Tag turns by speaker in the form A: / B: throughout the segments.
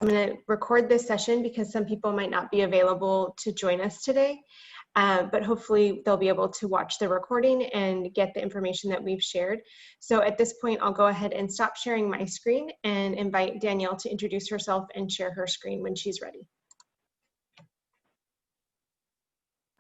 A: I'm going to record this session because some people might not be available to join us today, but hopefully they'll be able to watch the recording and get the information that we've shared. So at this point, I'll go ahead and stop sharing my screen and invite Danielle to introduce herself and share her screen when she's ready.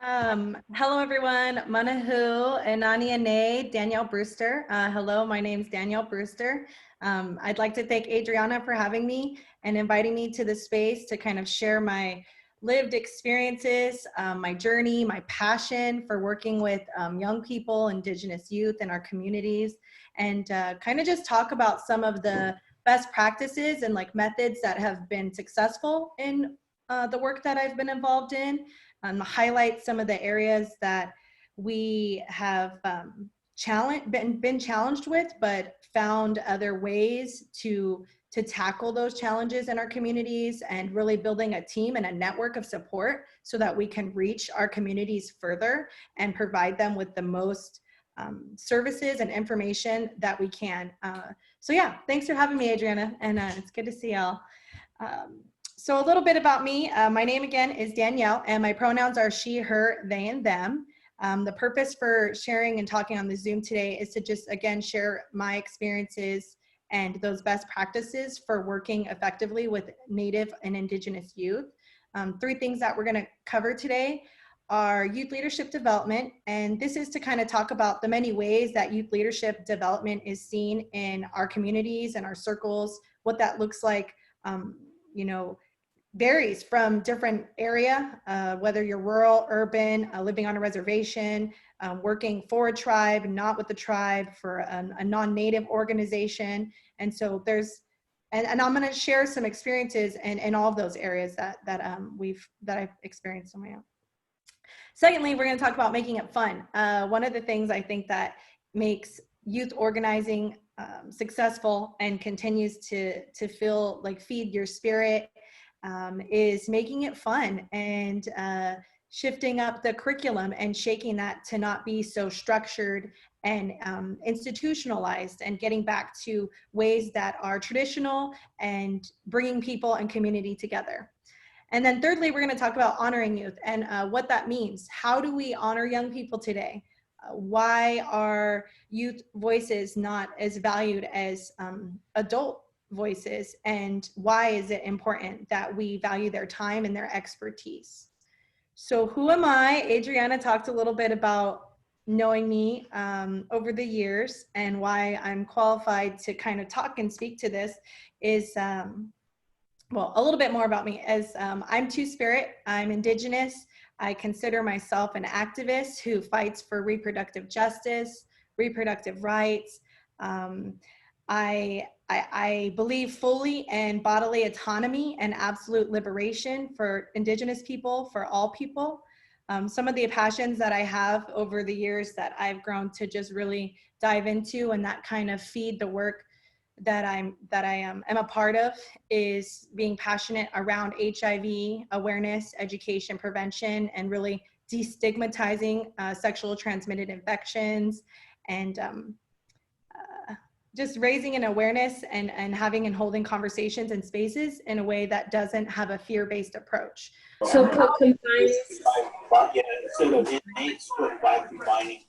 B: Hello everyone, Manahu, Enani Ane, Danielle Brewster. Hello, my name's Danielle Brewster. I'd like to thank Adriana for having me and inviting me to this space to kind of share my lived experiences, my journey, my passion for working with young people, Indigenous youth in our communities, and kind of just talk about some of the best practices and like methods that have been successful in the work that I've been involved in. Highlight some of the areas that we have been challenged with, but found other ways to tackle those challenges in our communities, and really building a team and a network of support so that we can reach our communities further and provide them with the most services and information that we can. So yeah, thanks for having me, Adriana, and it's good to see y'all. So a little bit about me. My name again is Danielle, and my pronouns are she, her, they, and them. The purpose for sharing and talking on the Zoom today is to just, again, share my experiences and those best practices for working effectively with Native and Indigenous youth. Three things that we're gonna cover today are youth leadership development, and this is to kind of talk about the many ways that youth leadership development is seen in our communities and our circles, what that looks like, you know, varies from different area, whether you're rural, urban, living on a reservation, working for a tribe, not with the tribe, for a non-native organization. And so there's, and I'm gonna share some experiences in all of those areas that I've experienced on my own. Secondly, we're gonna talk about making it fun. One of the things I think that makes youth organizing successful and continues to feel like feed your spirit is making it fun and shifting up the curriculum and shaking that to not be so structured and institutionalized, and getting back to ways that are traditional and bringing people and community together. And then thirdly, we're going to talk about honoring youth and what that means. How do we honor young people today? Why are youth voices not as valued as adult voices, and why is it important that we value their time and their expertise? So who am I? Adriana talked a little bit about knowing me over the years, and why I'm qualified to kind of talk and speak to this is, well, a little bit more about me. As I'm Two-Spirit, I'm Indigenous. I consider myself an activist who fights for reproductive justice, reproductive rights. I believe fully in bodily autonomy and absolute liberation for Indigenous people, for all people. Some of the passions that I have over the years that I've grown to just really dive into and that kind of feed the work that I am a part of is being passionate around HIV awareness, education, prevention, and really destigmatizing sexual transmitted infections, and just raising an awareness and having and holding conversations and spaces in a way that doesn't have a fear-based approach.
C: So combining. Yeah, so the inmates by combining.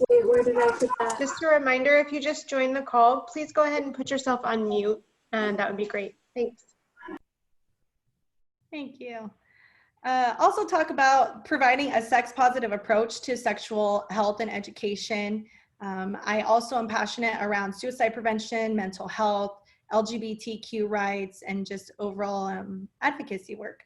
A: Wait, where did I put that? Just a reminder, if you just joined the call, please go ahead and put yourself on mute, and that would be great. Thanks.
B: Thank you. Also talk about providing a sex-positive approach to sexual health and education. I also am passionate around suicide prevention, mental health, LGBTQ rights, and just overall advocacy work.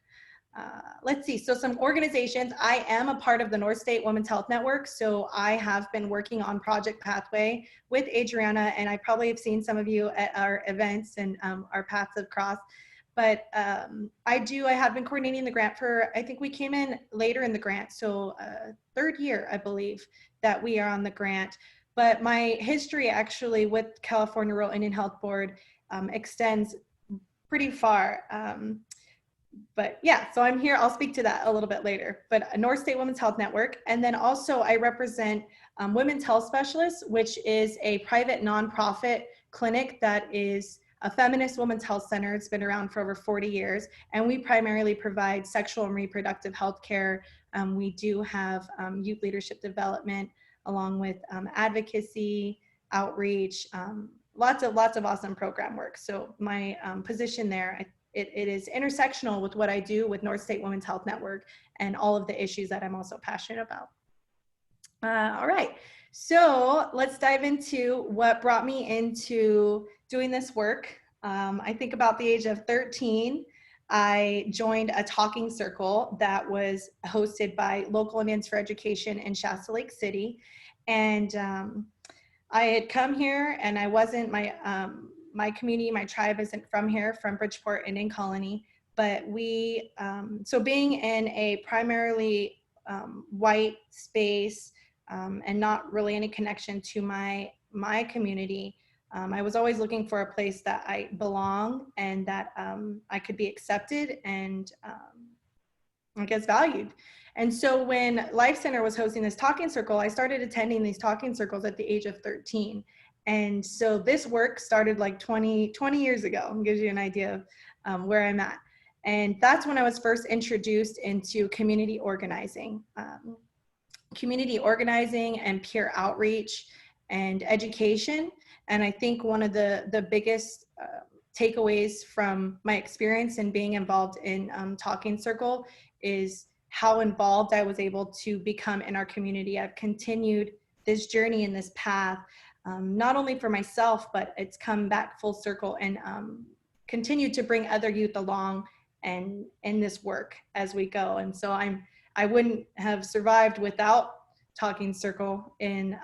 B: Let's see, so some organizations. I am a part of the North State Women's Health Network, so I have been working on Project PaTHwAY with Adriana, and I probably have seen some of you at our events, and our paths have crossed. But I have been coordinating the grant for, I think we came in later in the grant, so third year, I believe, that we are on the grant. But my history actually with California Rural Indian Health Board extends pretty far. But yeah, so I'm here, I'll speak to that a little bit later. But North State Women's Health Network, and then also I represent Women's Health Specialists, which is a private nonprofit clinic that is a feminist women's health center. It's been around for over 40 years, and we primarily provide sexual and reproductive health care. We do have youth leadership development along with advocacy, outreach, lots of awesome program work. So my position there, it is intersectional with what I do with North State Women's Health Network and all of the issues that I'm also passionate about. All right, so let's dive into what brought me into doing this work. I think about the age of 13, I joined a talking circle that was hosted by Local Indians for Education in Shasta Lake City. And I had come here, and I wasn't, my community, my tribe isn't from here, from Bridgeport Indian Colony, but we, so being in a primarily white space and not really any connection to my community, I was always looking for a place that I belong and that I could be accepted and I guess valued. And so when Life Center was hosting this talking circle, I started attending these talking circles at the age of 13. And so this work started like 20 years ago. It gives you an idea of where I'm at. And that's when I was first introduced into community organizing. Community organizing and peer outreach and education. And I think one of the biggest takeaways from my experience in being involved in Talking Circle is how involved I was able to become in our community. I've continued this journey and this path, not only for myself, but it's come back full circle and continued to bring other youth along and in this work as we go. And so I wouldn't have survived without Talking Circle in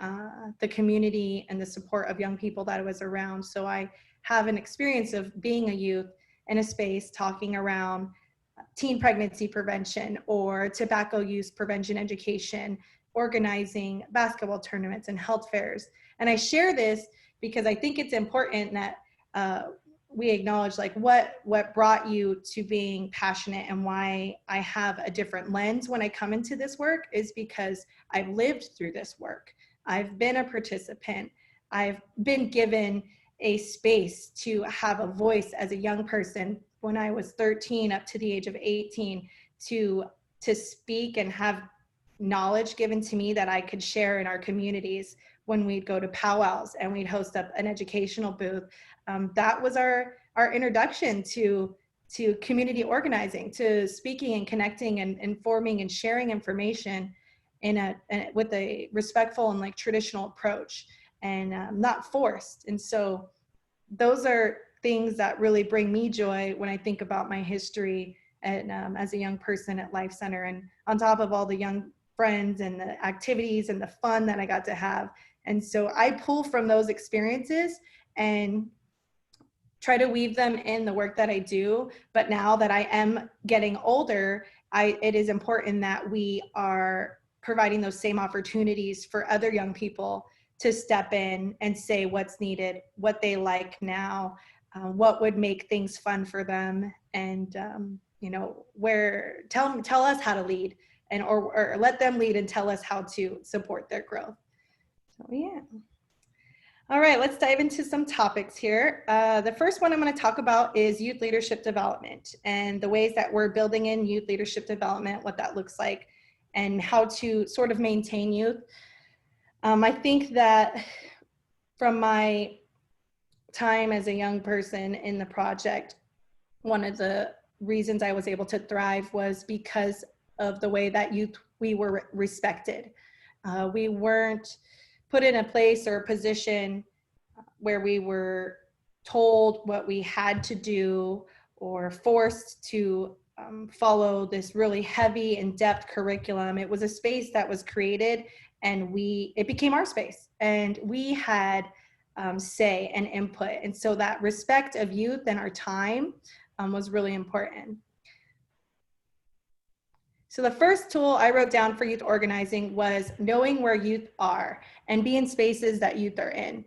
B: the community and the support of young people that I was around. So I have an experience of being a youth in a space talking around teen pregnancy prevention or tobacco use prevention education, organizing basketball tournaments and health fairs. And I share this because I think it's important that we acknowledge like what brought you to being passionate and why I have a different lens when I come into this work is because I've lived through this work. I've been a participant. I've been given a space to have a voice as a young person when I was 13 up to the age of 18 to speak and have knowledge given to me that I could share in our communities when we'd go to powwows and we'd host up an educational booth. That was our introduction to community organizing, to speaking and connecting and informing and sharing information with a respectful and like traditional approach and not forced. And so those are things that really bring me joy when I think about my history and as a young person at Life Center, and on top of all the young friends and the activities and the fun that I got to have. And so I pull from those experiences and try to weave them in the work that I do. But now that I am getting older, it is important that we are providing those same opportunities for other young people to step in and say what's needed, what they like now, what would make things fun for them, and you know, tell us how to lead, and or let them lead and tell us how to support their growth. So yeah. All right, let's dive into some topics here. The first one I'm going to talk about is youth leadership development and the ways that we're building in youth leadership development, what that looks like, and how to sort of maintain youth. I think that from my time as a young person in the project, one of the reasons I was able to thrive was because of the way that we were respected. We weren't put in a place or a position where we were told what we had to do or forced to follow this really heavy in-depth curriculum. It was a space that was created, and it became our space, and we had say and input. And so that respect of youth and our time was really important. So the first tool I wrote down for youth organizing was knowing where youth are and be in spaces that youth are in.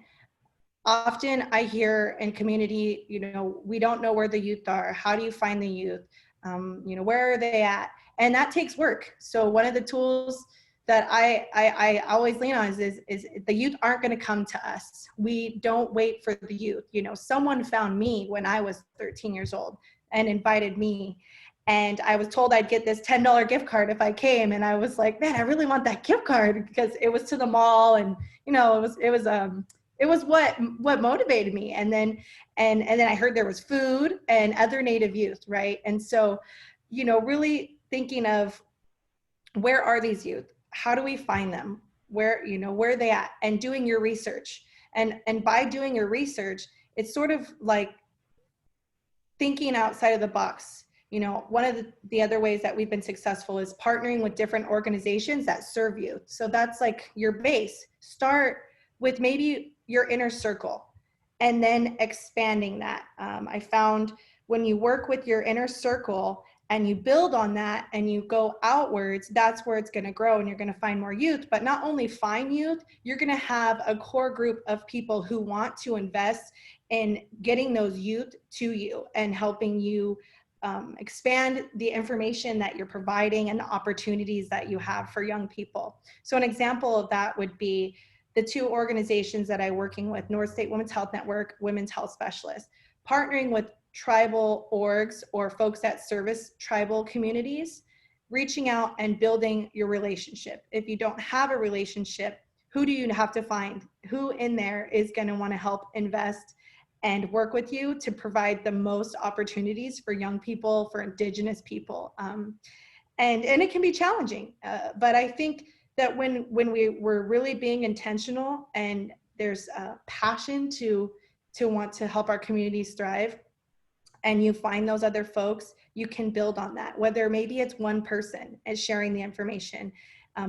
B: Often I hear in community, you know, we don't know where the youth are. How do you find the youth? You know, where are they at? And that takes work. So one of the tools that I always lean on is the youth aren't going to come to us. We don't wait for the youth. You know, someone found me when I was 13 years old and invited me. And I was told I'd get this $10 gift card if I came. And I was like, man, I really want that gift card, because it was to the mall, and, you know, it was what motivated me. And then I heard there was food and other Native youth, right? And so, you know, really thinking of, where are these youth? How do we find them? Where are they at? And doing your research. And by doing your research, it's sort of like thinking outside of the box. You know, one of the other ways that we've been successful is partnering with different organizations that serve youth. So that's like your base. Start with maybe your inner circle and then expanding that. I found when you work with your inner circle and you build on that and you go outwards, that's where it's going to grow, and you're going to find more youth. But not only find youth, you're going to have a core group of people who want to invest in getting those youth to you and helping you expand the information that you're providing and the opportunities that you have for young people. So an example of that would be the two organizations that I'm working with, North State Women's Health Network, Women's Health Specialists, partnering with tribal orgs or folks that service tribal communities, reaching out and building your relationship. If you don't have a relationship, who do you have to find? Who in there is going to want to help invest and work with you to provide the most opportunities for young people, for Indigenous people? And it can be challenging, but I think that when we're really being intentional and there's a passion to want to help our communities thrive, and you find those other folks, you can build on that. Whether maybe it's one person is sharing the information,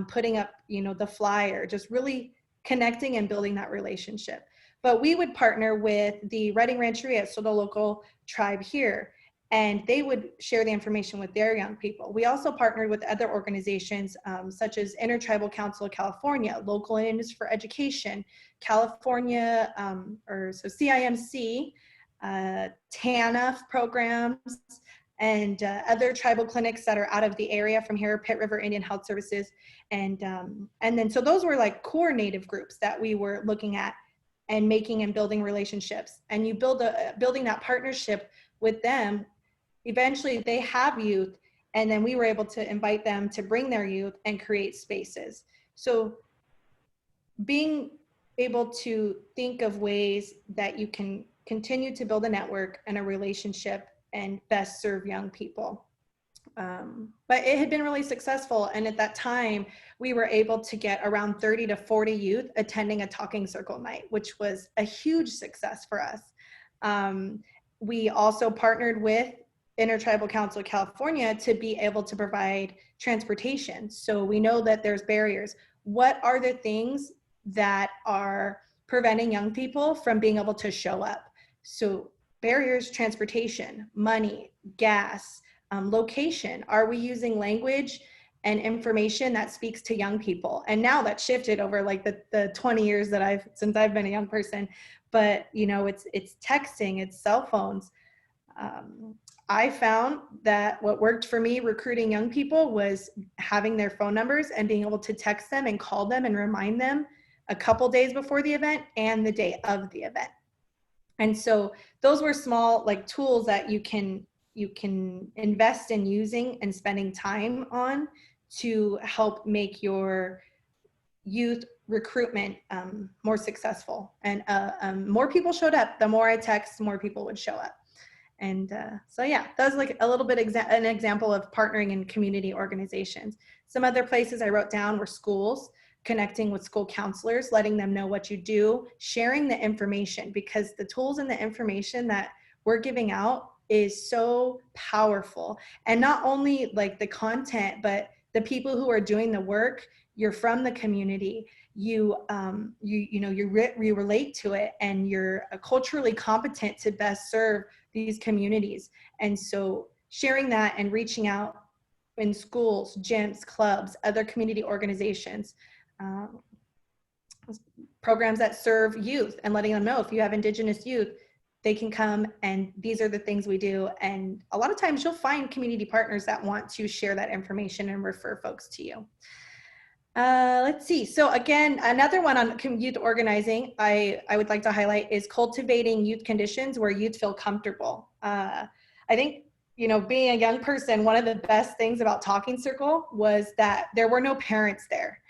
B: putting up, you know, the flyer, just really connecting and building that relationship. But we would partner with the Redding Rancheria, so the local tribe here, and they would share the information with their young people. We also partnered with other organizations such as Intertribal Council of California, Local Indians for Education, California, so CIMC, TANF programs, and other tribal clinics that are out of the area from here, Pitt River Indian Health Services. And then, so those were like core Native groups that we were looking at and making and building relationships. And you building that partnership with them, eventually they have youth, and then we were able to invite them to bring their youth and create spaces. So being able to think of ways that you can continue to build a network and a relationship and best serve young people. But it had been really successful. And at that time, we were able to get around 30 to 40 youth attending a talking circle night, which was a huge success for us. We also partnered with Intertribal Council of California to be able to provide transportation. So we know that there's barriers. What are the things that are preventing young people from being able to show up? So barriers, transportation, money, gas, location. Are we using language and information that speaks to young people? And now that's shifted over like the 20 years that since I've been a young person, but you know, it's texting, it's cell phones. I found that what worked for me recruiting young people was having their phone numbers and being able to text them and call them and remind them a couple days before the event and the day of the event. And so those were small like tools that you can invest in using and spending time on to help make your youth recruitment more successful. And more people showed up. The more I text, more people would show up. And so yeah, that was like a little bit an example of partnering in community organizations. Some other places I wrote down were schools, connecting with school counselors, letting them know what you do, sharing the information, because the tools and the information that we're giving out is so powerful. And not only like the content, but the people who are doing the work. You're from the community, you relate to it, and you're culturally competent to best serve these communities. And so sharing that and reaching out in schools, gyms, clubs, other community organizations, programs that serve youth, and letting them know if you have Indigenous youth, they can come and these are the things we do. And a lot of times you'll find community partners that want to share that information and refer folks to you. Let's see. So again, another one on youth organizing I would like to highlight is cultivating youth conditions where youth feel comfortable. I think, being a young person, one of the best things about Talking Circle was that there were no parents there.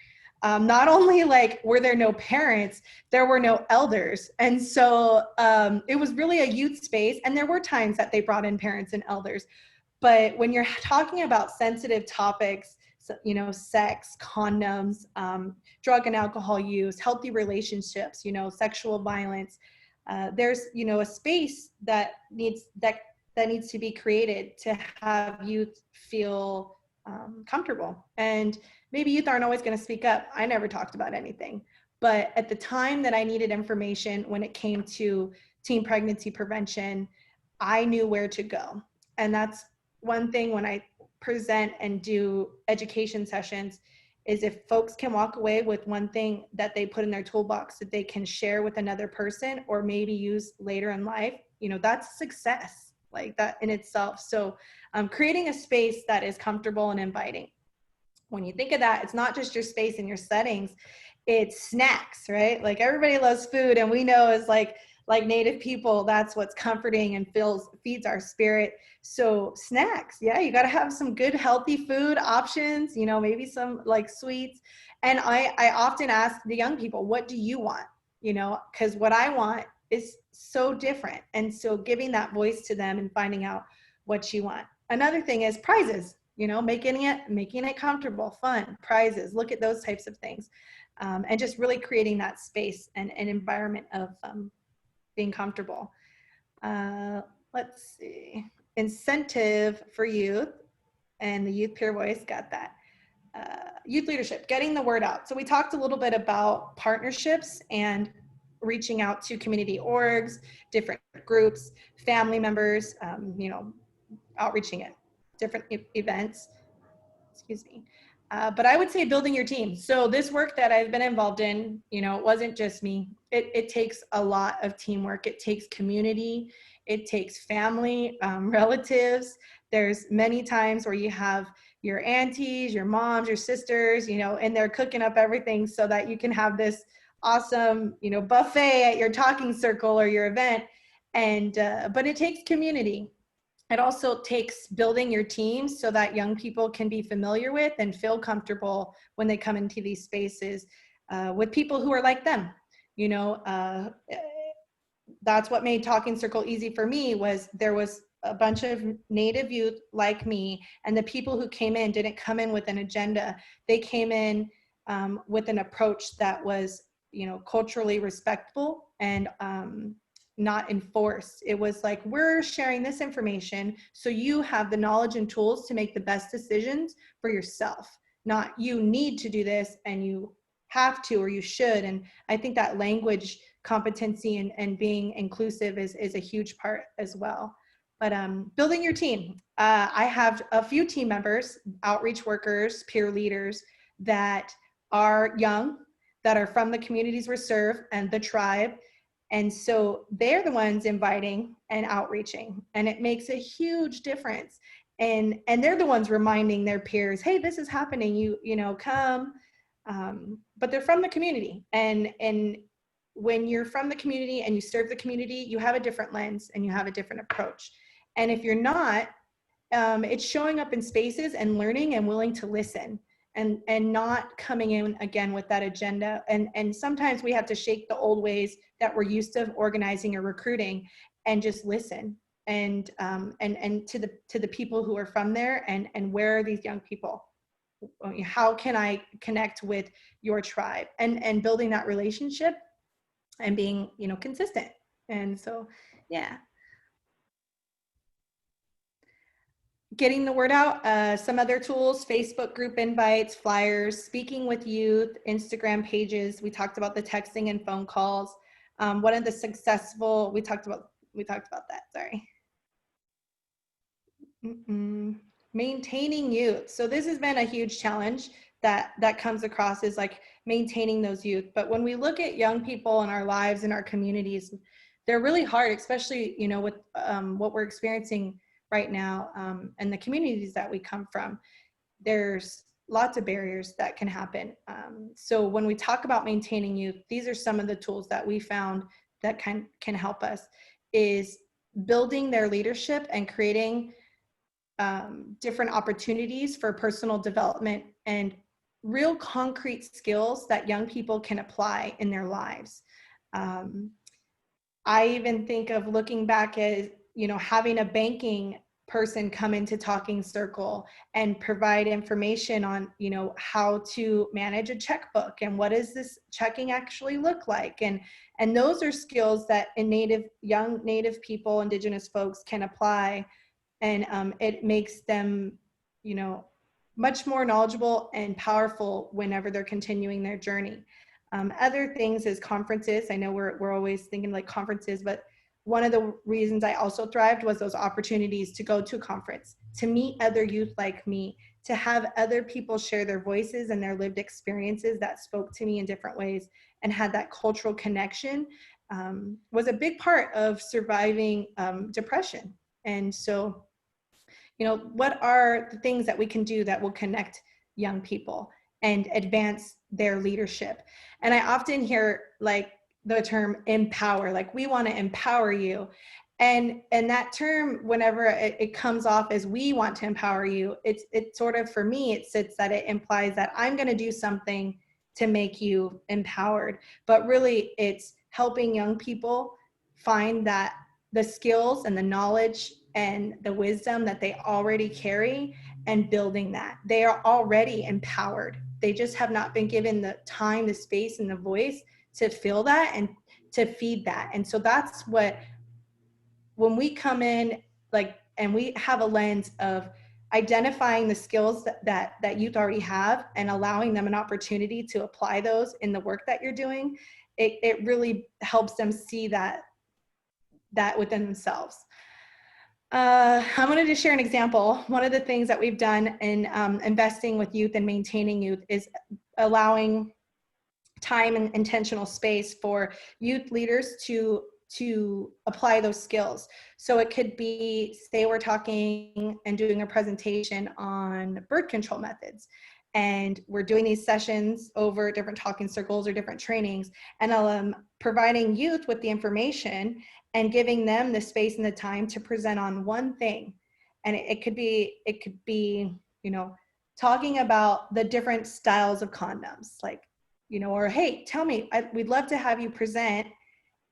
B: Not only like were there no parents, there were no elders. And so it was really a youth space. And there were times that they brought in parents and elders. But when you're talking about sensitive topics, sex, condoms, drug and alcohol use, healthy relationships, sexual violence, there's, a space that needs to be created to have youth feel comfortable. And maybe youth aren't always going to speak up. I never talked about anything. But at the time that I needed information when it came to teen pregnancy prevention, I knew where to go. And that's one thing when I present and do education sessions, is if folks can walk away with one thing that they put in their toolbox that they can share with another person or maybe use later in life, that's success, like that in itself. So creating a space that is comfortable and inviting. When you think of that, it's not just your space and your settings, it's snacks, right? Like everybody loves food, and we know as like Native people, that's what's comforting and feeds our spirit. So snacks, yeah, you got to have some good healthy food options, maybe some like sweets. And I often ask the young people, what do you want? Because what I want is so different. And so giving that voice to them and finding out what you want. Another thing is prizes, making it comfortable, fun, prizes, look at those types of things. And just really creating that space and an environment of being comfortable. Let's see, incentive for youth, and the Youth Peer Voice got that. Youth leadership, getting the word out. So we talked a little bit about partnerships and reaching out to community orgs, different groups, family members, outreaching at different events. Excuse me. But I would say building your team. So this work that I've been involved in, it wasn't just me. It takes a lot of teamwork. It takes community. It takes family, relatives. There's many times where you have your aunties, your moms, your sisters, and they're cooking up everything so that you can have this awesome, buffet at your Talking Circle or your event. And, but it takes community. It also takes building your team so that young people can be familiar with and feel comfortable when they come into these spaces with people who are like them. That's what made Talking Circle easy for me, was there was a bunch of Native youth like me, and the people who came in didn't come in with an agenda. They came in with an approach that was, culturally respectful and not enforced. It was like, we're sharing this information so you have the knowledge and tools to make the best decisions for yourself, not you need to do this and you have to or you should. And I think that language competency and being inclusive is a huge part as well. But building your team. I have a few team members, outreach workers, peer leaders that are young, that are from the communities we serve and the tribe. And so they're the ones inviting and outreaching, and it makes a huge difference. And they're the ones reminding their peers, hey, this is happening, you come. But they're from the community. And when you're from the community and you serve the community, you have a different lens and you have a different approach. And if you're not, it's showing up in spaces and learning and willing to listen. And not coming in again with that agenda. And sometimes we have to shake the old ways that we're used to organizing or recruiting and just listen. And to the people who are from there and where are these young people? How can I connect with your tribe? And building that relationship and being, consistent. And so, yeah. Getting the word out, some other tools, Facebook group invites, flyers, speaking with youth, Instagram pages. We talked about the texting and phone calls. One of the successful, we talked about that, sorry. Maintaining youth. So this has been a huge challenge that comes across, is like maintaining those youth. But when we look at young people in our lives, in our communities, they're really hard, especially, with what we're experiencing right now, and the communities that we come from. There's lots of barriers that can happen. So when we talk about maintaining youth, these are some of the tools that we found that can help us, is building their leadership and creating different opportunities for personal development and real concrete skills that young people can apply in their lives. I even think of looking back at, having a banking person come into Talking Circle and provide information on, how to manage a checkbook and what does this checking actually look like. And those are skills that young Native people, Indigenous folks can apply. And it makes them, much more knowledgeable and powerful whenever they're continuing their journey. Other things is conferences. I know we're always thinking like conferences, but one of the reasons I also thrived was those opportunities to go to a conference, to meet other youth like me, to have other people share their voices and their lived experiences that spoke to me in different ways and had that cultural connection, was a big part of surviving depression. And so, what are the things that we can do that will connect young people and advance their leadership? And I often hear like the term empower, like we want to empower you. And that term, whenever it comes off as we want to empower you, it sort of, for me, it sits that it implies that I'm going to do something to make you empowered. But really it's helping young people find that the skills and the knowledge and the wisdom that they already carry and building that. They are already empowered. They just have not been given the time, the space, and the voice to feel that and to feed that. And so that's what, when we come in, and we have a lens of identifying the skills that youth already have and allowing them an opportunity to apply those in the work that you're doing, it really helps them see that within themselves. I wanted to share an example. One of the things that we've done in investing with youth and maintaining youth is allowing time and intentional space for youth leaders to apply those skills. So it could be, say we're talking and doing a presentation on birth control methods, and we're doing these sessions over different talking circles or different trainings, and providing youth with the information and giving them the space and the time to present on one thing. And it could be, talking about the different styles of condoms, like, or, hey, tell me, we'd love to have you present.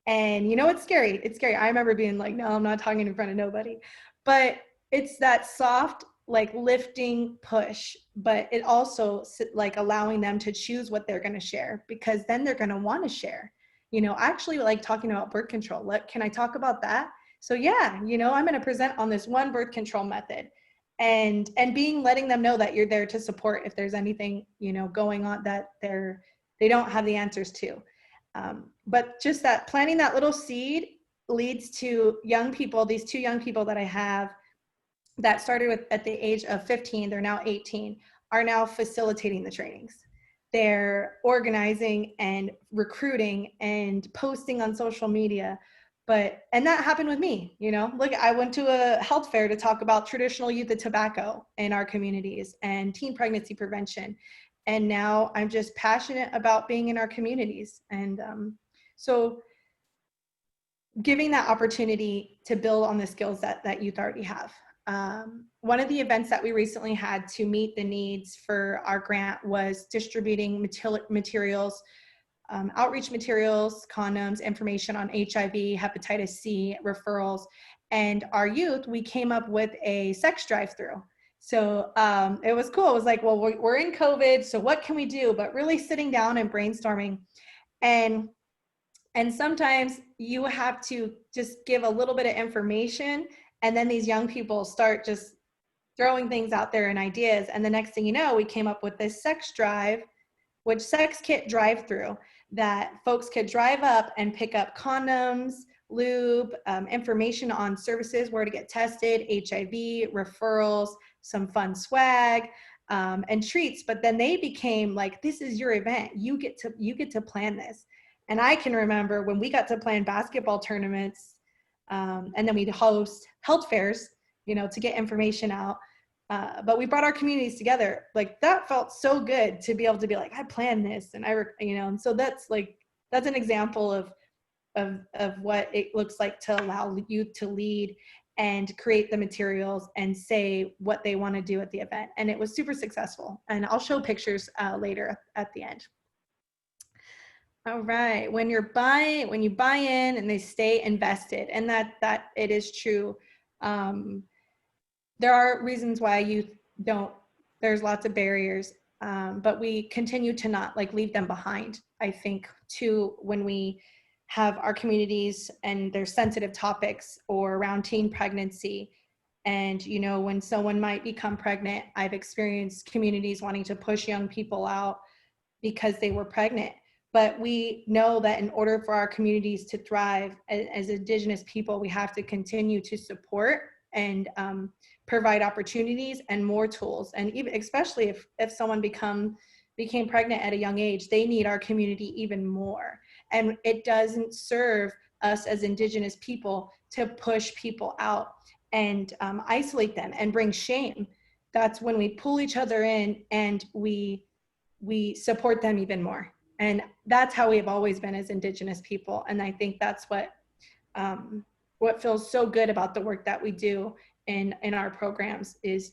B: And it's scary. It's scary. I remember being like, no, I'm not talking in front of nobody. But it's that soft, like lifting push, but it also like allowing them to choose what they're going to share, because then they're going to want to share. I actually like talking about birth control. Can I talk about that? So yeah, I'm going to present on this one birth control method, and letting them know that you're there to support if there's anything, going on that they don't have the answers to. But just that, planting that little seed leads to young people. These two young people that I have that started at the age of 15, they're now 18, are now facilitating the trainings. They're organizing and recruiting and posting on social media. And that happened with me, Look, I went to a health fair to talk about traditional use of tobacco in our communities and teen pregnancy prevention. And now I'm just passionate about being in our communities. And so giving that opportunity to build on the skills that youth already have. One of the events that we recently had to meet the needs for our grant was distributing materials, outreach materials, condoms, information on HIV, hepatitis C, referrals. And our youth, we came up with a sex drive-through. So it was cool. It was like, well, we're in COVID, so what can we do? But really sitting down and brainstorming. And sometimes you have to just give a little bit of information, and then these young people start just throwing things out there and ideas. And the next thing you know, we came up with this sex kit drive-through that folks could drive up and pick up condoms, lube, information on services, where to get tested, HIV, referrals, some fun swag, and treats. But then they became like, this is your event. You get to plan this. And I can remember when we got to plan basketball tournaments, and then we'd host health fairs, to get information out. but we brought our communities together. Like that felt so good to be able to be like, I planned this, and and so that's an example of what it looks like to allow youth to lead and create the materials and say what they want to do at the event. And it was super successful. And I'll show pictures later at the end. All right, when you buy in and they stay invested, and that it is true. There are reasons why youth don't, there's lots of barriers, but we continue to not leave them behind. I think too, when we have our communities and there's sensitive topics or around teen pregnancy, and when someone might become pregnant, I've experienced communities wanting to push young people out because they were pregnant. But we know that in order for our communities to thrive as Indigenous people, we have to continue to support and provide opportunities and more tools. And even especially if someone became pregnant at a young age, they need our community even more. And it doesn't serve us as Indigenous people to push people out and isolate them and bring shame. That's when we pull each other in and we support them even more. And that's how we have always been as Indigenous people. And I think that's what feels so good about the work that we do in our programs is,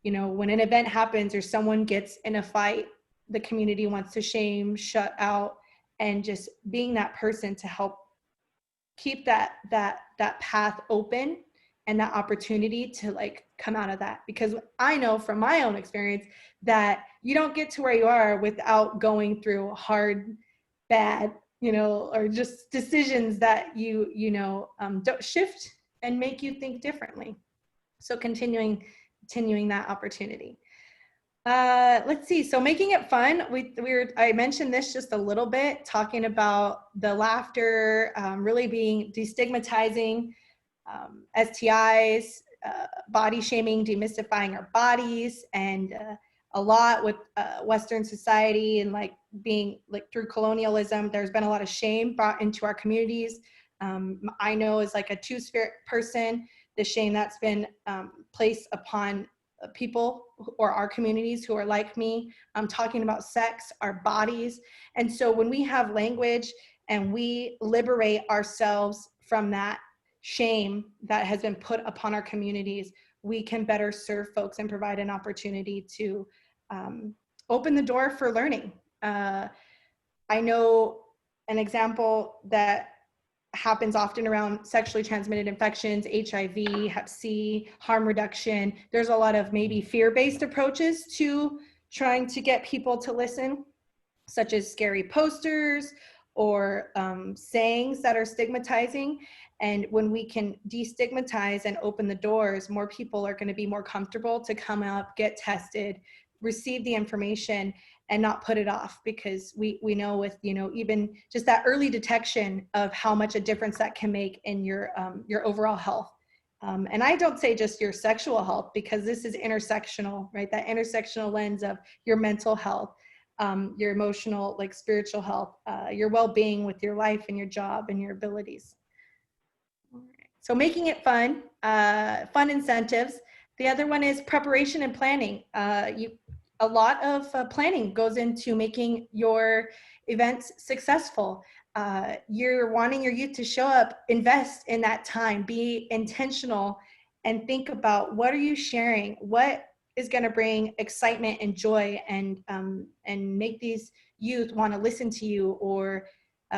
B: when an event happens or someone gets in a fight, the community wants to shame, shut out, and just being that person to help keep that path open and that opportunity to come out of that. Because I know from my own experience that you don't get to where you are without going through hard, bad, or just decisions that don't shift and make you think differently. So continuing that opportunity. Let's see. So making it fun. I mentioned this just a little bit, talking about the laughter, really being destigmatizing STIs, body shaming, demystifying our bodies, and a lot with Western society and being through colonialism, there's been a lot of shame brought into our communities. I know as a two-spirit person, the shame that's been placed upon people or our communities who are like me. I'm talking about sex, our bodies. And so when we have language and we liberate ourselves from that shame that has been put upon our communities, we can better serve folks and provide an opportunity to open the door for learning. I know an example that happens often around sexually transmitted infections, HIV, Hep C, harm reduction. There's a lot of maybe fear-based approaches to trying to get people to listen, such as scary posters or sayings that are stigmatizing. And when we can destigmatize and open the doors, more people are going to be more comfortable to come up, get tested, receive the information, and not put it off, because we know with even just that early detection of how much a difference that can make in your overall health. And I don't say just your sexual health, because this is intersectional, right? That intersectional lens of your mental health, your emotional, spiritual health, your well-being with your life and your job and your abilities. All right. So making it fun, fun incentives. The other one is preparation and planning. A lot of planning goes into making your events successful. You're wanting your youth to show up, invest in that time, be intentional, and think about what are you sharing? What is going to bring excitement and joy and make these youth want to listen to you, or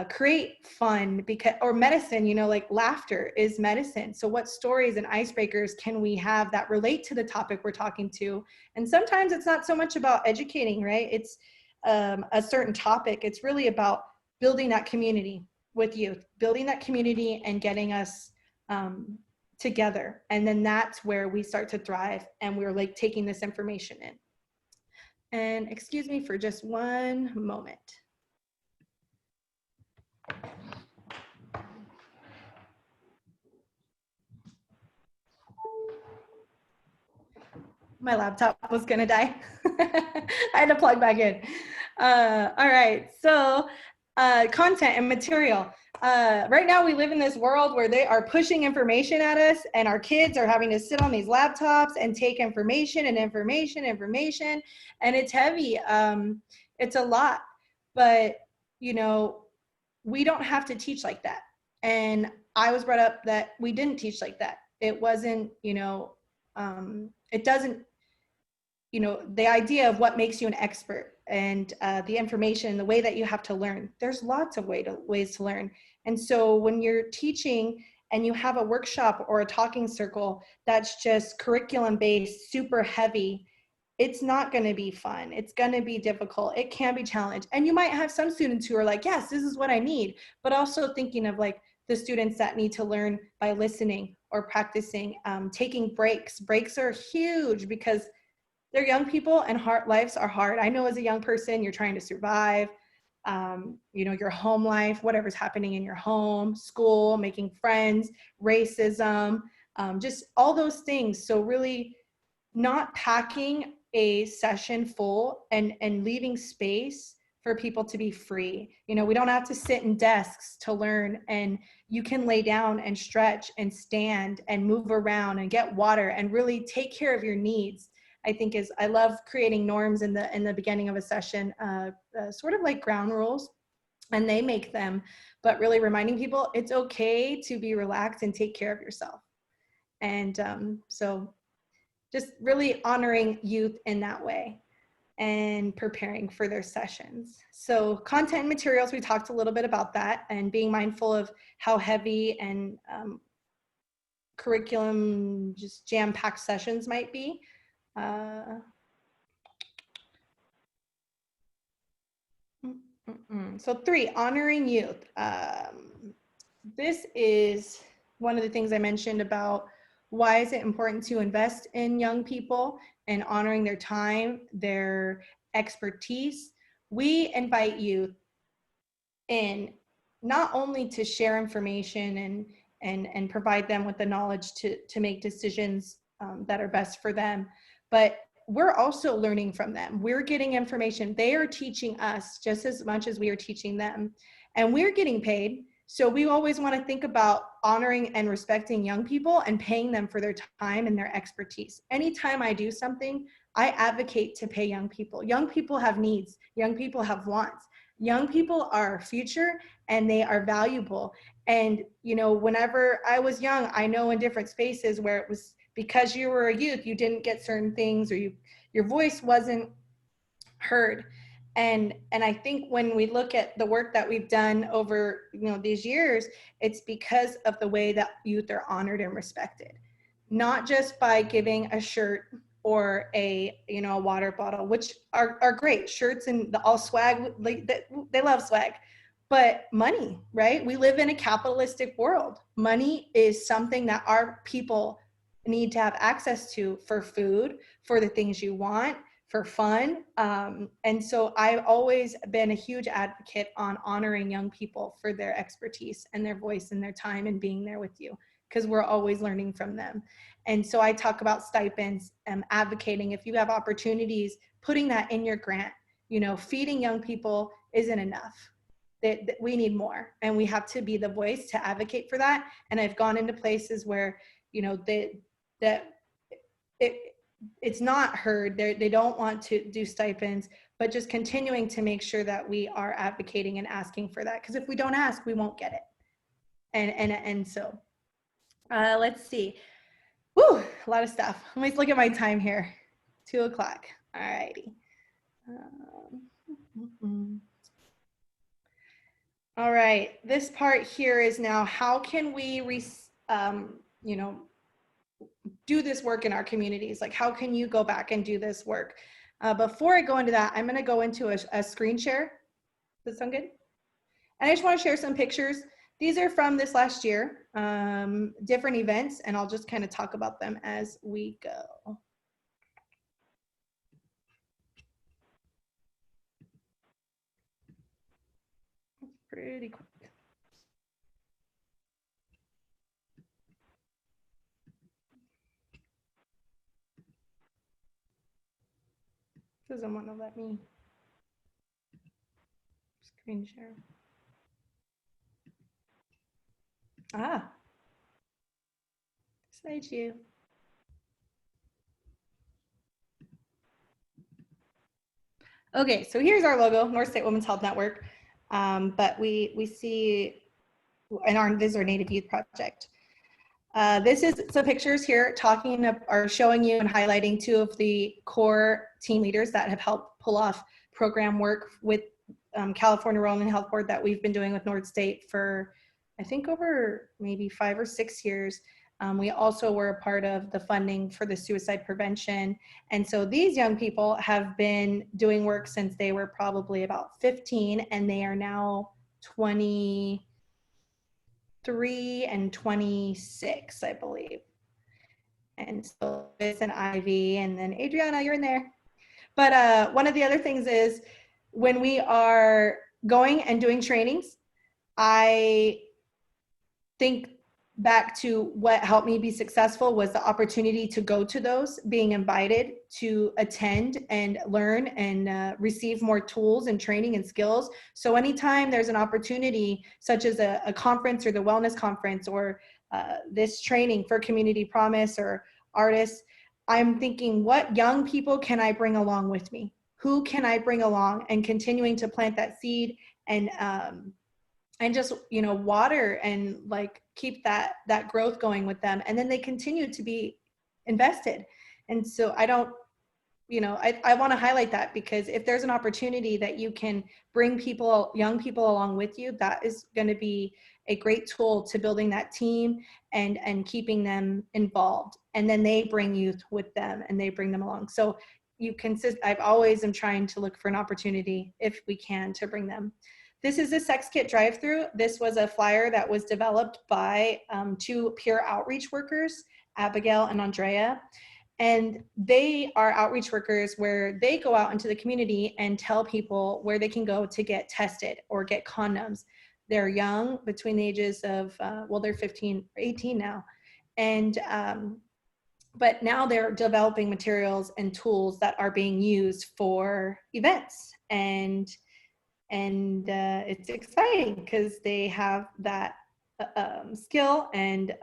B: create fun, or medicine, laughter is medicine. So what stories and icebreakers can we have that relate to the topic we're talking to? And sometimes it's not so much about educating, right? It's a certain topic. It's really about building that community with youth, building that community and getting us together. And then that's where we start to thrive, and we're taking this information in. And excuse me for just one moment. My laptop was gonna die. I had to plug back in. All right, so content and material. right now we live in this world where they are pushing information at us, and our kids are having to sit on these laptops and take information and information, and it's heavy. It's a lot, but you know, we don't have to teach like that. And I was brought up that we didn't teach like that. It wasn't, it doesn't, the idea of what makes you an expert and the information, the way that you have to learn. There's lots of ways to learn. And so when you're teaching and you have a workshop or a talking circle that's just curriculum based, super heavy, it's not going to be fun. It's going to be difficult. It can be challenged. And you might have some students who are like, yes, this is what I need, but also thinking of like the students that need to learn by listening or practicing, taking breaks. Breaks are huge because they're young people and lives are hard. I know as a young person, you're trying to survive, your home life, whatever's happening in your home, school, making friends, racism, just all those things. So really not packing a session full and leaving space for people to be free. We don't have to sit in desks to learn, and you can lay down and stretch and stand and move around and get water and really take care of your needs. I love creating norms in the beginning of a session, sort of like ground rules, and they make them, but really reminding people it's okay to be relaxed and take care of yourself. And so just really honoring youth in that way and preparing for their sessions. So content and materials, we talked a little bit about that, and being mindful of how heavy and curriculum, just jam-packed sessions might be. So 3, honoring youth. This is one of the things I mentioned about why is it important to invest in young people and honoring their time, their expertise. We invite youth in not only to share information and provide them with the knowledge to make decisions that are best for them, but we're also learning from them. We're getting information. They are teaching us just as much as we are teaching them, and we're getting paid. So we always want to think about honoring and respecting young people and paying them for their time and their expertise. Anytime I do something, I advocate to pay young people. Young people have needs. Young people have wants. Young people are our future, and they are valuable. And, whenever I was young, I know in different spaces where it was because you were a youth, you didn't get certain things, or your voice wasn't heard. And I think when we look at the work that we've done over these years, it's because of the way that youth are honored and respected, not just by giving a shirt or a water bottle, which are great. Shirts and all swag, they love swag. But money, right? We live in a capitalistic world. Money is something that our people need to have access to for food, for the things you want, for fun. And so I've always been a huge advocate on honoring young people for their expertise and their voice and their time and being there with you, because we're always learning from them. And so I talk about stipends, advocating if you have opportunities, putting that in your grant. Feeding young people isn't enough. That we need more, and we have to be the voice to advocate for that. And I've gone into places where it's not heard. They don't want to do stipends, but just continuing to make sure that we are advocating and asking for that, because if we don't ask, we won't get it. And so let's see. Woo, a lot of stuff. Let me look at my time here. 2 o'clock. All righty. All right, this part here is now, how can we do this work in our communities? Like, how can you go back and do this work? Before I go into that, I'm going to go into a screen share. Does that sound good? And I just want to share some pictures. These are from this last year, different events, and I'll just kind of talk about them as we go. Pretty quick. Doesn't want to let me screen share. Ah, beside you. Okay, so here's our logo, North State Women's Health Network. But we see, this is our Native Youth Project. This is some pictures here talking or showing you and highlighting two of the core team leaders that have helped pull off program work with California Rural and Health Board that we've been doing with North State for, I think, over maybe 5 or 6 years. We also were a part of the funding for the suicide prevention. And so these young people have been doing work since they were probably about 15, and they are now 23 and 26, I believe. And so it's an Ivy, and then Adriana, you're in there. But one of the other things is when we are going and doing trainings, I think back to what helped me be successful was the opportunity to go to those, being invited to attend and learn and receive more tools and training and skills. So anytime there's an opportunity, such as a conference or the wellness conference or this training for Community Promise or artists, I'm thinking, what young people can I bring along with me? Who can I bring along? And continuing to plant that seed and just, you know, water and like keep that growth going with them. And then they continue to be invested. And so I don't, you know, I want to highlight that, because if there's an opportunity that you can bring people, young people along with you, that is going to be a great tool to building that team and keeping them involved. And then they bring youth with them and they bring them along. So I've always am trying to look for an opportunity, if we can, to bring them. This is a sex kit drive-through. This was a flyer that was developed by 2 peer outreach workers, Abigail and Andrea. And they are outreach workers where they go out into the community and tell people where they can go to get tested or get condoms. They're young, between the ages of, well, they're 15 or 18 now. And, but now they're developing materials and tools that are being used for events. And it's exciting because they have that skill and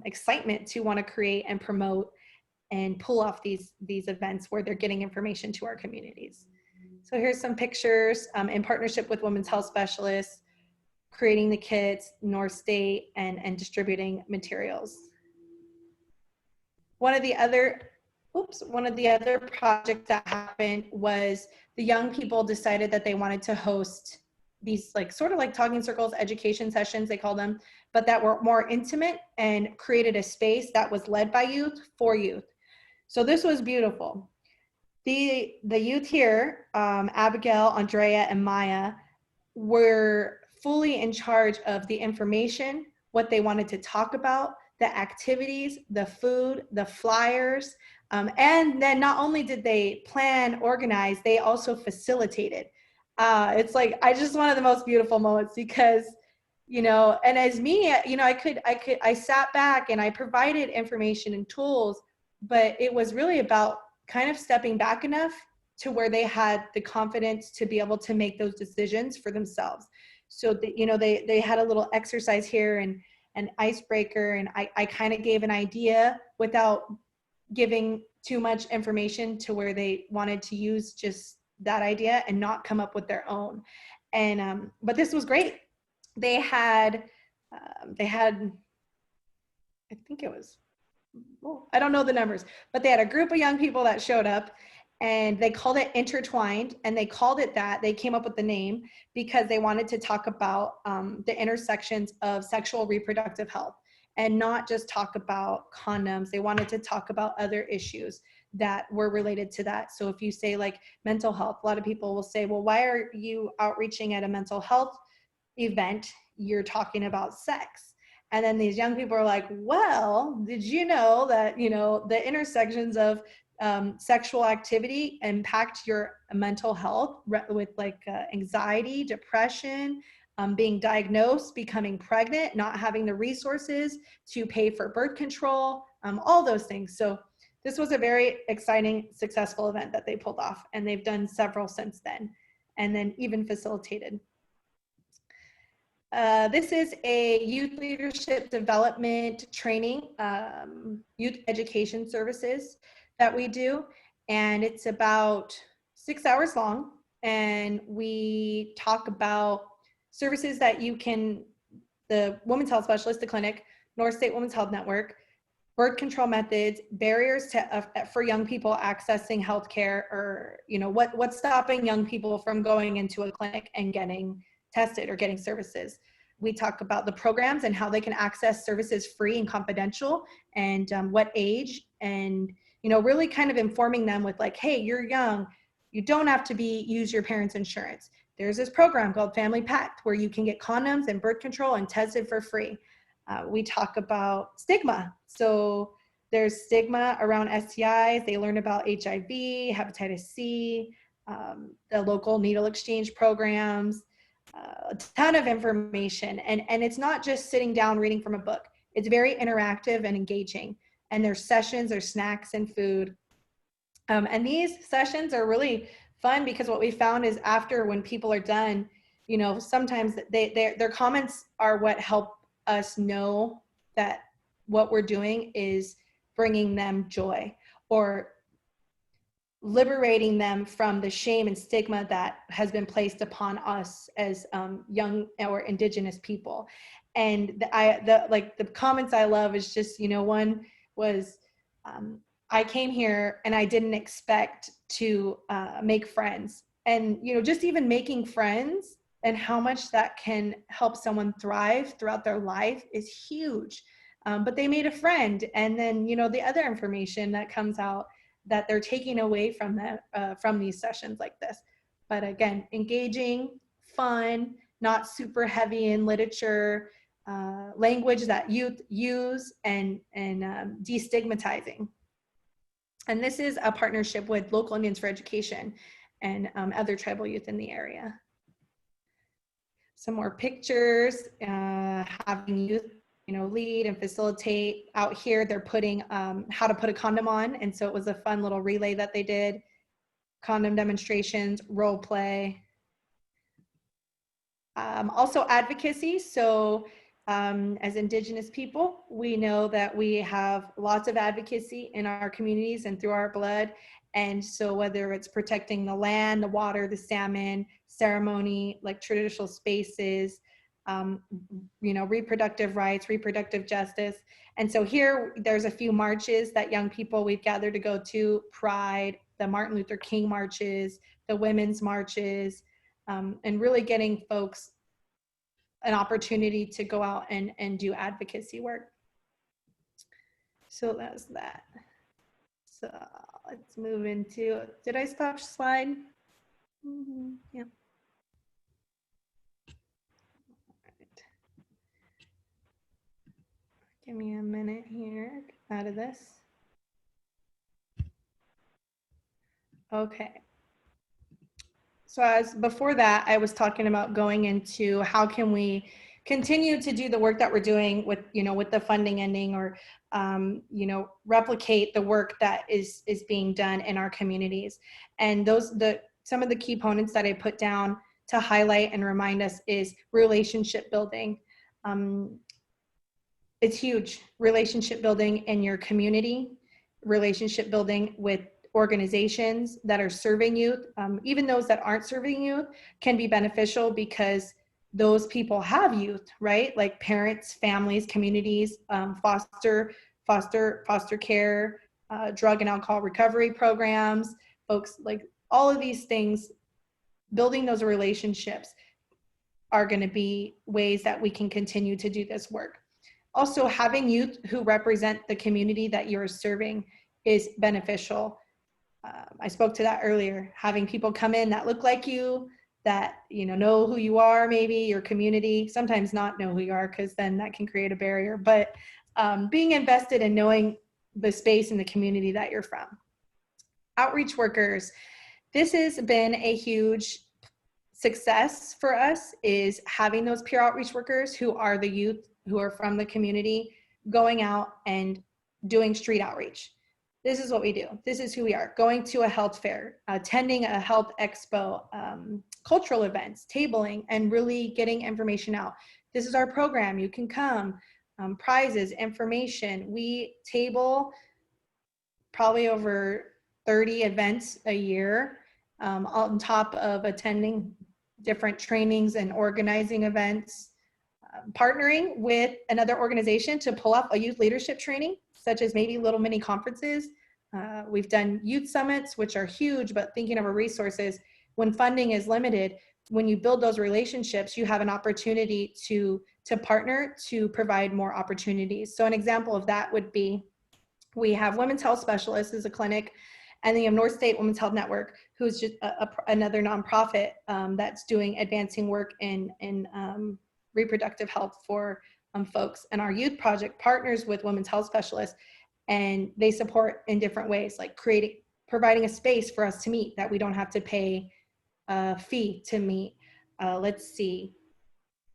B: excitement to want to create and promote and pull off these events where they're getting information to our communities. So here's some pictures in partnership with Women's Health Specialists, creating the kits, North State, and distributing materials. One of the other projects that happened was the young people decided that they wanted to host these sort of like talking circles, education sessions, they call them, but that were more intimate and created a space that was led by youth for youth. So this was beautiful. The youth here, Abigail, Andrea, and Maya, were fully in charge of the information, what they wanted to talk about, the activities, the food, the flyers, and then not only did they plan, organize, they also facilitated. It's like, just one of the most beautiful moments, because, you know, and as me, you know, I sat back and I provided information and tools, but it was really about kind of stepping back enough to where they had the confidence to be able to make those decisions for themselves. So, you know, they had a little exercise here and an icebreaker, and I kind of gave an idea without giving too much information to where they wanted to use just that idea and not come up with their own. And but this was great. They had I think it was, well, I don't know the numbers, but they had a group of young people that showed up, and they called it Intertwined, and they called it that. They came up with the name because they wanted to talk about the intersections of sexual reproductive health, and not just talk about condoms. They wanted to talk about other issues that were related to that. So if you say like mental health, a lot of people will say, well, why are you outreaching at a mental health event? You're talking about sex. And then these young people are like, well, did you know that, you know, the intersections of sexual activity impact your mental health with like anxiety, depression, being diagnosed, becoming pregnant, not having the resources to pay for birth control, all those things. So this was a very exciting, successful event that they pulled off, and they've done several since then, and then even facilitated. This is a youth leadership development training, youth education services that we do. And it's about 6 hours long. And we talk about services that you can, the Women's Health Specialist, the clinic, North State Women's Health Network, birth control methods, barriers to, for young people accessing healthcare, or, you know, what's stopping young people from going into a clinic and getting tested or getting services. We talk about the programs and how they can access services free and confidential, and what age, and, you know, really kind of informing them with like, hey, you're young, you don't have to use your parents' insurance. There's this program called Family Pact where you can get condoms and birth control and tested for free. We talk about stigma. So there's stigma around STIs. They learn about HIV, hepatitis C, the local needle exchange programs, a ton of information. And it's not just sitting down reading from a book. It's very interactive and engaging. And there's sessions, there's snacks and food. And these sessions are really fun because what we found is after, when people are done, you know, sometimes their comments are what help us know that what we're doing is bringing them joy, or liberating them from the shame and stigma that has been placed upon us as young or Indigenous people. And the comments I love is just, you know, one was, I came here and I didn't expect to make friends. And, you know, just even making friends and how much that can help someone thrive throughout their life is huge. But they made a friend. And then, you know, the other information that comes out that they're taking away from that, from these sessions like this. But again, engaging, fun, not super heavy in literature, language that youth use, and destigmatizing. And this is a partnership with Local Indians for Education and other tribal youth in the area. Some more pictures, having youth, you know, lead and facilitate. Out here, they're putting how to put a condom on. And so it was a fun little relay that they did. Condom demonstrations, role play. Also advocacy. So as Indigenous people, we know that we have lots of advocacy in our communities and through our blood. And so whether it's protecting the land, the water, the salmon, ceremony, like traditional spaces, you know, reproductive rights, reproductive justice. And so here, there's a few marches that young people we've gathered to go to: Pride, the Martin Luther King marches, the women's marches, and really getting folks an opportunity to go out and do advocacy work. So that's that. So let's move into, did I stop slide? Yeah. Right. Give me a minute here out of this. Okay. So as before that, I was talking about going into how can we continue to do the work that we're doing with, you know, with the funding ending, or, you know, replicate the work that is being done in our communities. And some of the key components that I put down to highlight and remind us is relationship building. It's huge. Relationship building in your community, relationship building with organizations that are serving youth, even those that aren't serving youth, can be beneficial because those people have youth, right? Like parents, families, communities, foster care, drug and alcohol recovery programs, folks, like all of these things. Building those relationships are going to be ways that we can continue to do this work. Also, having youth who represent the community that you're serving is beneficial. I spoke to that earlier. Having people come in that look like you, that, you know who you are, maybe your community, sometimes not know who you are, because then that can create a barrier, but being invested in knowing the space and the community that you're from. Outreach workers. This has been a huge success for us, is having those peer outreach workers who are the youth who are from the community going out and doing street outreach. This is what we do. This is who we are. Going to a health fair, attending a health expo, cultural events, tabling, and really getting information out. this is our program, you can come, prizes, information. We table probably over 30 events a year, on top of attending different trainings and organizing events, partnering with another organization to pull off a youth leadership training, such as maybe little mini conferences. We've done youth summits, which are huge, but thinking of our resources, when funding is limited, when you build those relationships, you have an opportunity to partner to provide more opportunities. So an example of that would be, we have Women's Health Specialists as a clinic, and then you have North State Women's Health Network, who's just another nonprofit that's doing advancing work in reproductive health for folks. And our youth project partners with Women's Health Specialists, and they support in different ways, like providing a space for us to meet that we don't have to pay a fee to meet. Let's see.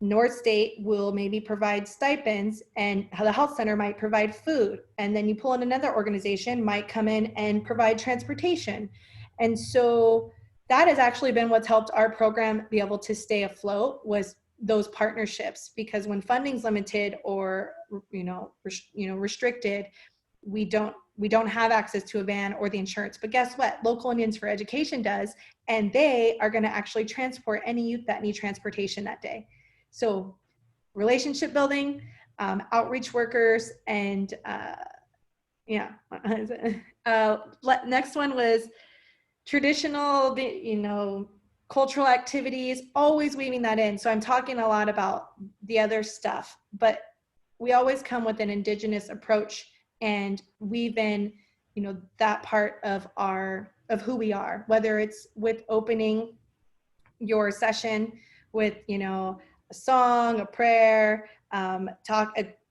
B: North State will maybe provide stipends, and the health center might provide food. And then you pull in another organization, might come in and provide transportation. And so that has actually been what's helped our program be able to stay afloat, was those partnerships. Because when funding's limited or restricted, we don't have access to a van or the insurance. But guess what? Local Indians for Education does, and they are going to actually transport any youth that need transportation that day. So relationship building, outreach workers, and next one was traditional, cultural activities, always weaving that in. So I'm talking a lot about the other stuff, but we always come with an Indigenous approach and weave in, that part of who we are, whether it's with opening your session with, a song, a prayer,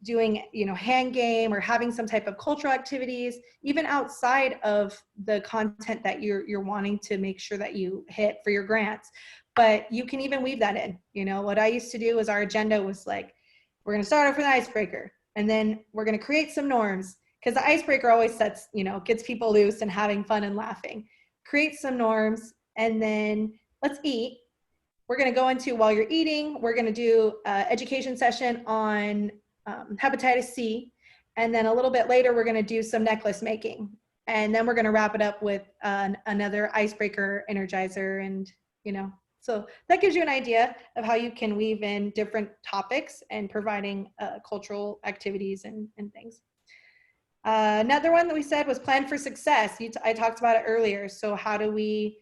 B: doing, hand game, or having some type of cultural activities, even outside of the content that you're wanting to make sure that you hit for your grants. But you can even weave that in. What I used to do is, our agenda was like, we're going to start off with an icebreaker, and then we're going to create some norms, because the icebreaker always gets people loose and having fun and laughing. Create some norms, and then let's eat. We're going to go into, while you're eating, we're going to do an education session on hepatitis C. And then a little bit later, we're going to do some necklace making. And then we're going to wrap it up with another icebreaker, energizer, and, so that gives you an idea of how you can weave in different topics and providing cultural activities and things. Another one that we said was plan for success. I talked about it earlier. So how do we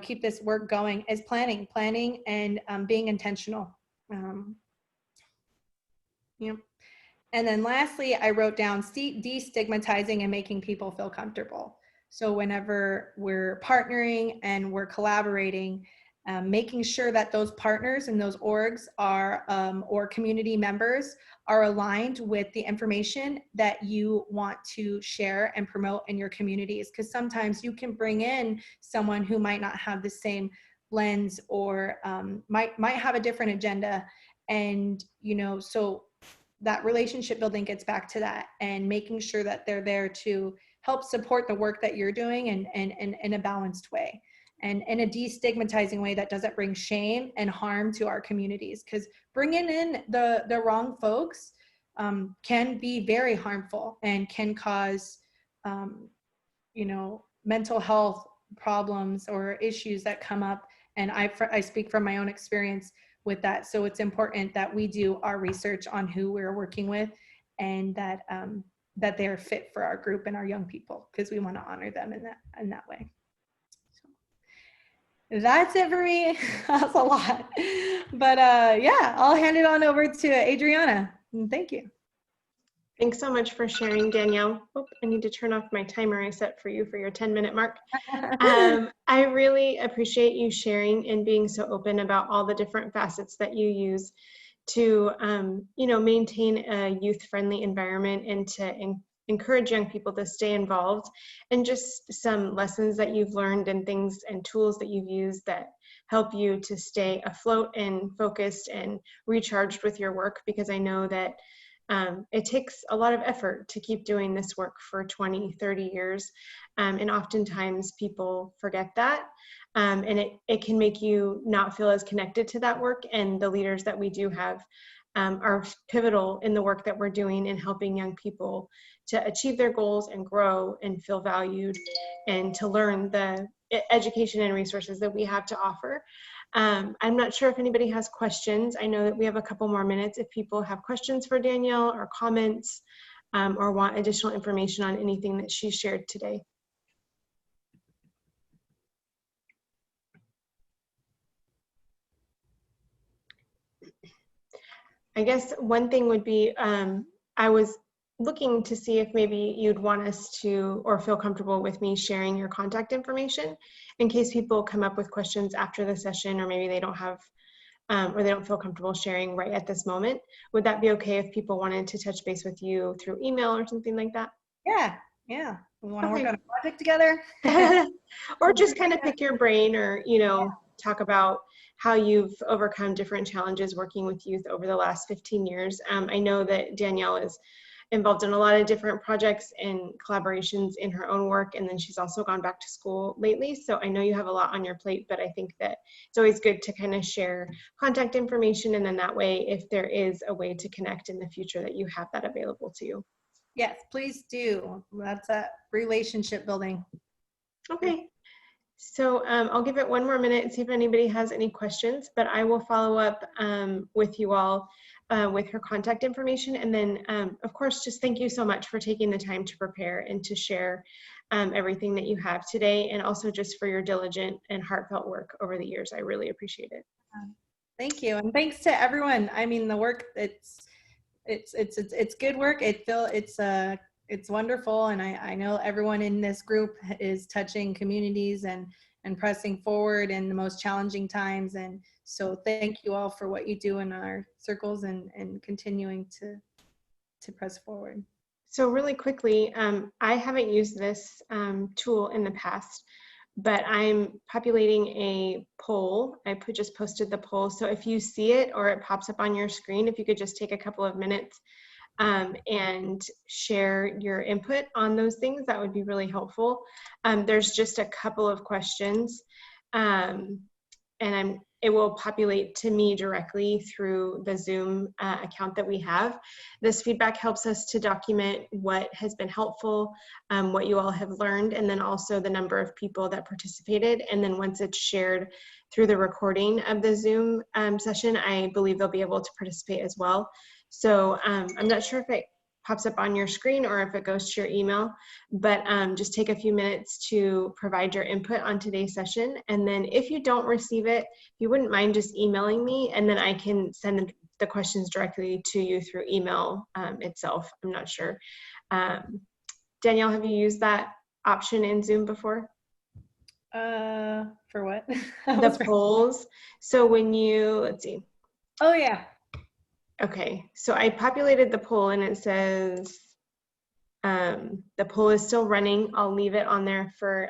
B: keep this work going, is planning and being intentional. And then lastly, I wrote down destigmatizing and making people feel comfortable. So whenever we're partnering and we're collaborating, making sure that those partners and those orgs are, or community members are aligned with the information that you want to share and promote in your communities. Because sometimes you can bring in someone who might not have the same lens, or might have a different agenda. And, so that relationship building gets back to that, and making sure that they're there to help support the work that you're doing, and in a balanced way, and in a destigmatizing way that doesn't bring shame and harm to our communities. Because bringing in the wrong folks can be very harmful and can cause, mental health problems or issues that come up. And I speak from my own experience with that. So it's important that we do our research on who we're working with, and that that they're fit for our group and our young people, because we want to honor them in that way. So that's it for me. That's a lot, but yeah, I'll hand it on over to Adriana. Thank you.
A: Thanks so much for sharing, Danielle. Oh, I need to turn off my timer I set for you for your 10-minute mark. I really appreciate you sharing and being so open about all the different facets that you use to, maintain a youth-friendly environment, and to encourage young people to stay involved, and just some lessons that you've learned and things and tools that you've used that help you to stay afloat and focused and recharged with your work. Because I know that it takes a lot of effort to keep doing this work for 20, 30 years. And oftentimes people forget that. And it can make you not feel as connected to that work. And the leaders that we do have are pivotal in the work that we're doing in helping young people to achieve their goals and grow and feel valued and to learn the education and resources that we have to offer. I'm not sure if anybody has questions. I know that we have a couple more minutes if people have questions for Danielle or comments or want additional information on anything that she shared today. I guess one thing would be, I was looking to see if maybe you'd want us to, or feel comfortable with me sharing your contact information in case people come up with questions after the session, or maybe they don't have, or they don't feel comfortable sharing right at this moment. Would that be okay if people wanted to touch base with you through email or something like that?
B: Yeah. We want to work on a project together.
A: Or just kind of pick your brain, or, you know, talk about how you've overcome different challenges working with youth over the last 15 years. I know that Danielle is involved in a lot of different projects and collaborations in her own work, and then she's also gone back to school lately. So I know you have a lot on your plate, but I think that it's always good to kind of share contact information, and then that way, if there is a way to connect in the future, that you have that available to you.
B: Yes, please do. That's a relationship building.
A: Okay. So I'll give it one more minute and see if anybody has any questions, but I will follow up with you all with her contact information. And then, of course, just thank you so much for taking the time to prepare and to share everything that you have today, and also just for your diligent and heartfelt work over the years. I really appreciate it.
B: Thank you. And thanks to everyone. I mean, the work, it's good work. It's wonderful, and I know everyone in this group is touching communities and pressing forward in the most challenging times. And so thank you all for what you do in our circles and continuing to press forward.
A: So really quickly, I haven't used this tool in the past, but I'm populating a poll. I just posted the poll. So if you see it or it pops up on your screen, if you could just take a couple of minutes and share your input on those things, that would be really helpful. There's just a couple of questions, and it will populate to me directly through the Zoom account that we have. This feedback helps us to document what has been helpful, what you all have learned, and then also the number of people that participated. And then once it's shared through the recording of the Zoom session, I believe they'll be able to participate as well. So I'm not sure if it pops up on your screen or if it goes to your email, but just take a few minutes to provide your input on today's session. And then if you don't receive it, if you wouldn't mind just emailing me, and then I can send the questions directly to you through email itself. I'm not sure. Danielle, have you used that option in Zoom before?
B: For what?
A: The polls. So when you, let's see.
B: Oh yeah.
A: Okay, so I populated the poll, and it says the poll is still running. I'll leave it on there for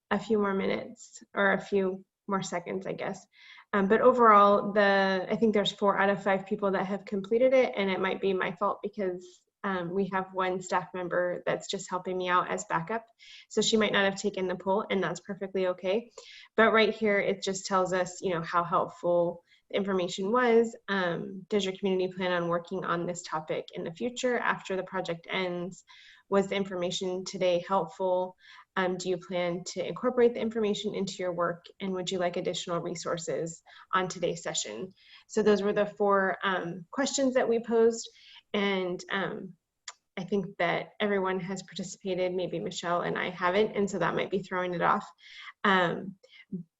A: a few more minutes, or a few more seconds, I guess. But overall, I think there's 4 out of 5 people that have completed it, and it might be my fault because we have one staff member that's just helping me out as backup. So she might not have taken the poll, and that's perfectly okay. But right here, it just tells us, you know, how helpful information was. Does your community plan on working on this topic in the future after the project ends? Was the information today helpful? Do you plan to incorporate the information into your work? And would you like additional resources on today's session? So those were the 4 questions that we posed. And I think that everyone has participated. Maybe Michelle and I haven't, and so that might be throwing it off.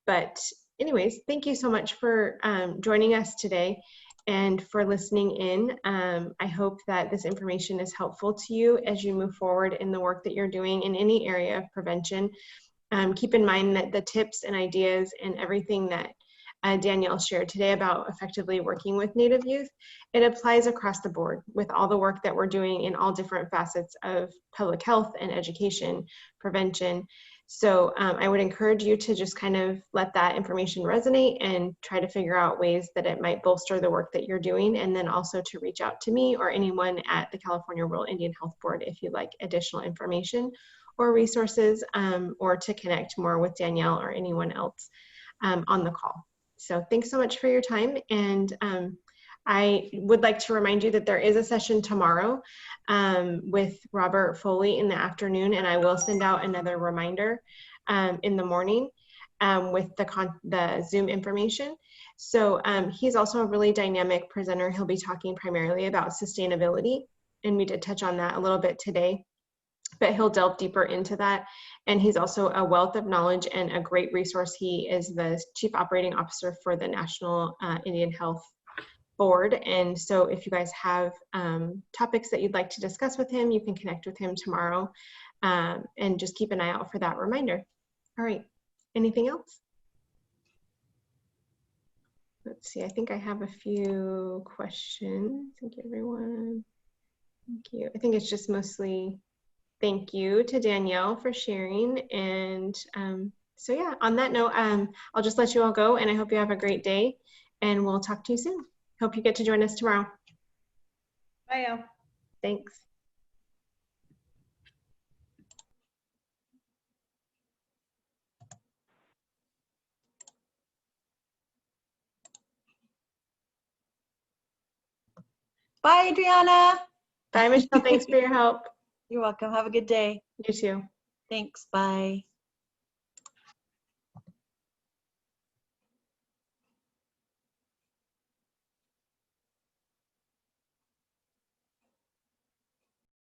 A: But anyways, thank you so much for joining us today and for listening in. I hope that this information is helpful to you as you move forward in the work that you're doing in any area of prevention. Keep in mind that the tips and ideas and everything that Danielle shared today about effectively working with Native youth, it applies across the board with all the work that we're doing in all different facets of public health and education, prevention. So I would encourage you to just kind of let that information resonate and try to figure out ways that it might bolster the work that you're doing, and then also to reach out to me or anyone at the California Rural Indian Health Board if you'd like additional information or resources, or to connect more with Danielle or anyone else on the call. So thanks so much for your time, and I would like to remind you that there is a session tomorrow with Robert Foley in the afternoon, and I will send out another reminder in the morning with the Zoom information. So he's also a really dynamic presenter. He'll be talking primarily about sustainability, and we did touch on that a little bit today, but he'll delve deeper into that. And he's also a wealth of knowledge and a great resource. He is the Chief Operating Officer for the National Indian Health Board. And so if you guys have topics that you'd like to discuss with him, you can connect with him tomorrow, and just keep an eye out for that reminder. All right, anything else? Let's see, I think I have a few questions. Thank you, everyone. Thank you. I think it's just mostly thank you to Danielle for sharing. And so yeah, on that note, I'll just let you all go, and I hope you have a great day, and we'll talk to you soon. Hope you get to join us tomorrow.
B: Bye, y'all.
A: Thanks.
D: Bye, Adriana.
A: Bye, Michelle. Thanks for your help.
D: You're welcome. Have a good day.
A: You too.
D: Thanks. Bye.